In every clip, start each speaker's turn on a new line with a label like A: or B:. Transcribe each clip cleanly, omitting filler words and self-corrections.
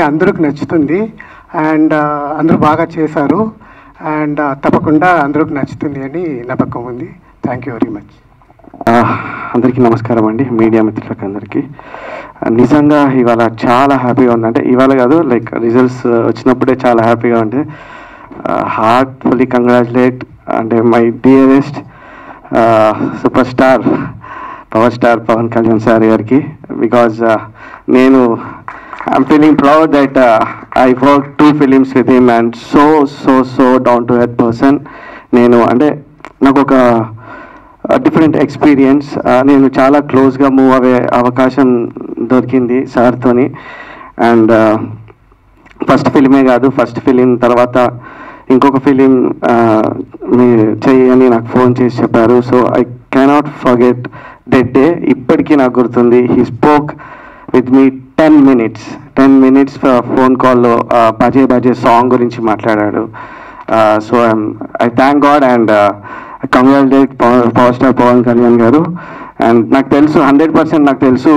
A: అందరికి నచ్చుతుంది అండ్ అందరూ బాగా చేశారు అండ్ తప్పకుండా అందరికి నచ్చుతుంది అని నమ్మకం ఉంది. Thank you very much.
B: అందరికీ నమస్కారం అండి, మీడియా మిత్రులకు అందరికీ. నిజంగా ఇవాళ చాలా హ్యాపీగా ఉంది. అంటే ఇవాళ కాదు, లైక్ రిజల్ట్స్ వచ్చినప్పుడే చాలా హ్యాపీగా ఉంది. హార్ట్ఫుల్లీ కంగ్రాచులేట్ అంటే my dearest super star power star Pawan Kalyan sir గారికి. బికాజ్ నేను I'm feeling proud that I worked 2 films with him and so down to earth person. నేను అంటే నాకు ఒక డిఫరెంట్ ఎక్స్పీరియన్స్. నేను చాలా క్లోజ్గా మూవ్ అయ్యే అవకాశం దొరికింది సార్తోని. అండ్ ఫస్ట్ ఫిలిమే కాదు, ఫస్ట్ ఫిలిం తర్వాత ఇంకొక ఫిలిం మీరు చేయని నాకు ఫోన్ చేసి చెప్పారు. So I cannot forget that day. ఇప్పటికీ నాకు గుర్తుంది. He spoke with me 10 minutes phone కాల్లో బజే సాంగ్ గురించి మాట్లాడాడు. So I thank God and congratulate power star Pawan Kalyan గారు. అండ్ నాకు తెలుసు 100% నాకు తెలుసు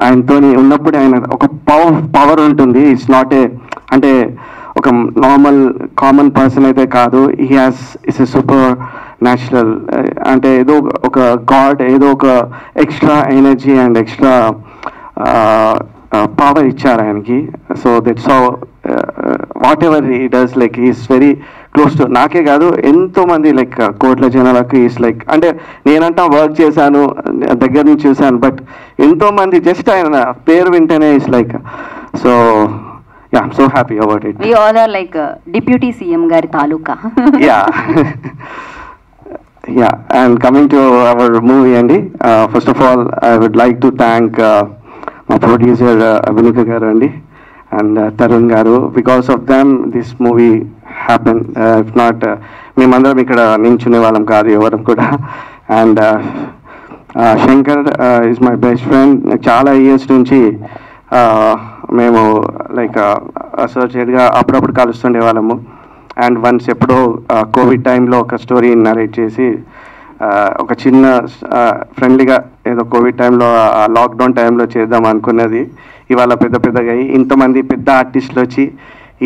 B: ఆయనతో ఉన్నప్పుడే ఆయన ఒక పవర్ ఉంటుంది. ఇట్స్ నాట్ ఏ అంటే ఒక నార్మల్ కామన్ పర్సన్ అయితే కాదు. ఇట్స్ ఎ సూపర్ న్యాచురల్ అంటే ఏదో ఒక గాడ్, ఏదో ఒక extra energy and extra power ఇచ్చారు ఆయనకి. So that's how what ever he does, like is very close to నాకే కాదు ఎంతోమంది లైక్ కోట్ల జనాలకు ఈస్ లైక్ అంటే నేనంటా వర్క్ చేశాను, దగ్గర నుంచి చూశాను, బట్ ఎంతోమంది జస్ట్ ఆయన పేరు వింటేనే is like. So yeah, I'm so happy about it.
C: We all are like deputy CM గారి తాలూకా.
B: Yeah, and coming to our movie అండి, first of all I would like to thank my producer Abhinika garu andi and Tarun garu. Because of them this movie happened. If not మేమందరం ఇక్కడ నించునే వాళ్ళం కాదు ఎవరం కూడా. And Shankar is my best friend. చాలా years నుంచి మేము లైక్ అసోసియేట్గా అప్పుడప్పుడు కలుస్తుండే వాళ్ళము. అండ్ వన్స్ ఎప్పుడో కోవిడ్ టైంలో ఒక స్టోరీ నరేట్ చేసి ఒక చిన్న ఫ్రెండ్లీగా ఏదో కోవిడ్ టైంలో లాక్డౌన్ టైంలో చేద్దాం అనుకున్నది ఇవాళ పెద్దగా అయ్యి ఇంతమంది పెద్ద ఆర్టిస్టులు వచ్చి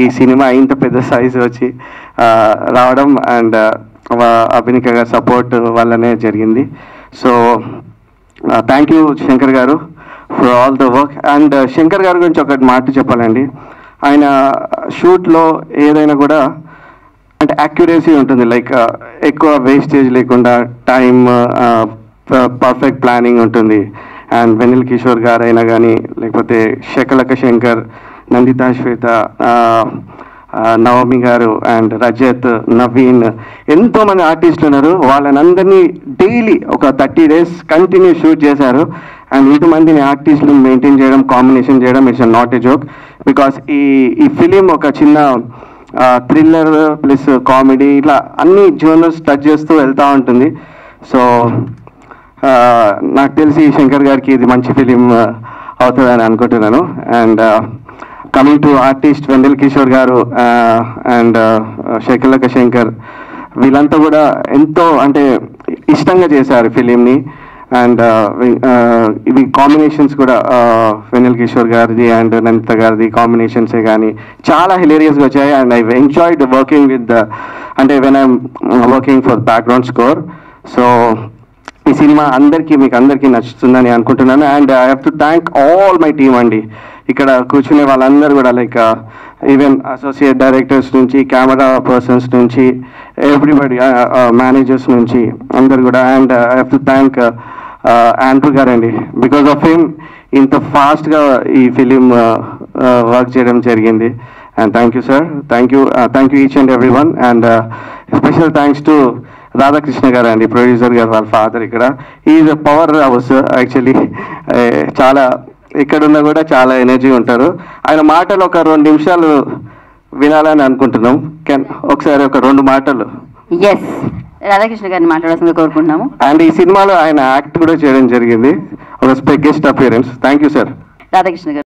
B: ఈ సినిమా ఇంత పెద్ద సైజు వచ్చి రావడం అండ్ అభినిక గారి సపోర్ట్ వల్లనే జరిగింది. సో థ్యాంక్ యూ శంకర్ గారు for all the work. And Shankar గారి గురించి ఒక మాట చెప్పాలండి. ఆయన షూట్లో ఏదైనా కూడా అంటే యాక్యురసీ ఉంటుంది, లైక్ ఎక్కువ వేస్టేజ్ లేకుండా టైం పర్ఫెక్ట్ ప్లానింగ్ ఉంటుంది. అండ్ వెన్నెల కిషోర్ గారు అయినా కానీ లేకపోతే శకలక శంకర్, నందితా శ్వేత, నవమి గారు అండ్ రజత్, నవీన్, ఎంతోమంది ఆర్టిస్టులు ఉన్నారు. వాళ్ళనందరినీ డైలీ ఒక 30 days కంటిన్యూ షూట్ చేశారు. అండ్ ఇంతమందిని ఆర్టిస్టులు మెయింటైన్ చేయడం, కాంబినేషన్ చేయడం it's not a joke. Because ఈ ఫిలిం ఒక చిన్న థ్రిల్లర్ ప్లస్ కామెడీ ఇట్లా అన్ని జోనర్స్ టచ్ చేస్తూ వెళ్తూ ఉంటుంది. సో నాకు తెలిసి శంకర్ గారికి ఇది మంచి ఫిలిం అవుతుందని అనుకుంటున్నాను. అండ్ కమింగ్ టు ఆర్టిస్ట్ వెన్నెల కిషోర్ గారు అండ్ శకలక శంకర్, వీళ్ళంతా కూడా ఎంతో అంటే ఇష్టంగా చేశారు ఫిలింని. అండ్ ఇవి కాంబినేషన్స్ కూడా వెన్నెల కిషోర్ గారిది అండ్ నందిత గారిది కాంబినేషన్సే కానీ చాలా హిలేరియస్గా వచ్చాయి. And I enjoyed working with అంటే when I'm working for background score. So ఈ సినిమా మీకు అందరికీ నచ్చుతుందని అనుకుంటున్నాను. And I have to thank all my team అండి. ఇక్కడ కూర్చునే వాళ్ళందరూ కూడా లైక్ ఈవెన్ అసోసియేట్ డైరెక్టర్స్ నుంచి, కెమెరా పర్సన్స్ నుంచి, ఎవ్రీబడి, మేనేజర్స్ నుంచి అందరు కూడా. And I have to thank Andrew గారండి. బికాస్ ఆఫ్ హిమ్ ఇంత ఫాస్ట్గా ఈ ఫిలిం వర్క్ చేయడం జరిగింది. And thank you sir, thank you each and every one. And special thanks to Radhakrishna గారు అండి, ప్రొడ్యూసర్ గారు, వాళ్ళ ఫాదర్. ఇక్కడ is a power house actually. చాలా ఎక్కడున్నా కూడా చాలా ఎనర్జీ ఉంటారు. ఆయన మాటలు ఒక 2 నిమిషాలు వినాలని అనుకుంటున్నాం. ఒకసారి ఒక 2 మాటలు.
C: ఎస్, రాధాకృష్ణ గారిని మాట్లాడాల్సిందిగా కోరుకుంటున్నాము.
B: అండ్ ఈ సినిమాలో ఆయన యాక్ట్ కూడా చేయడం జరిగింది, ఒక guest appearance. Thank you sir.
C: Radhakrishna గారు.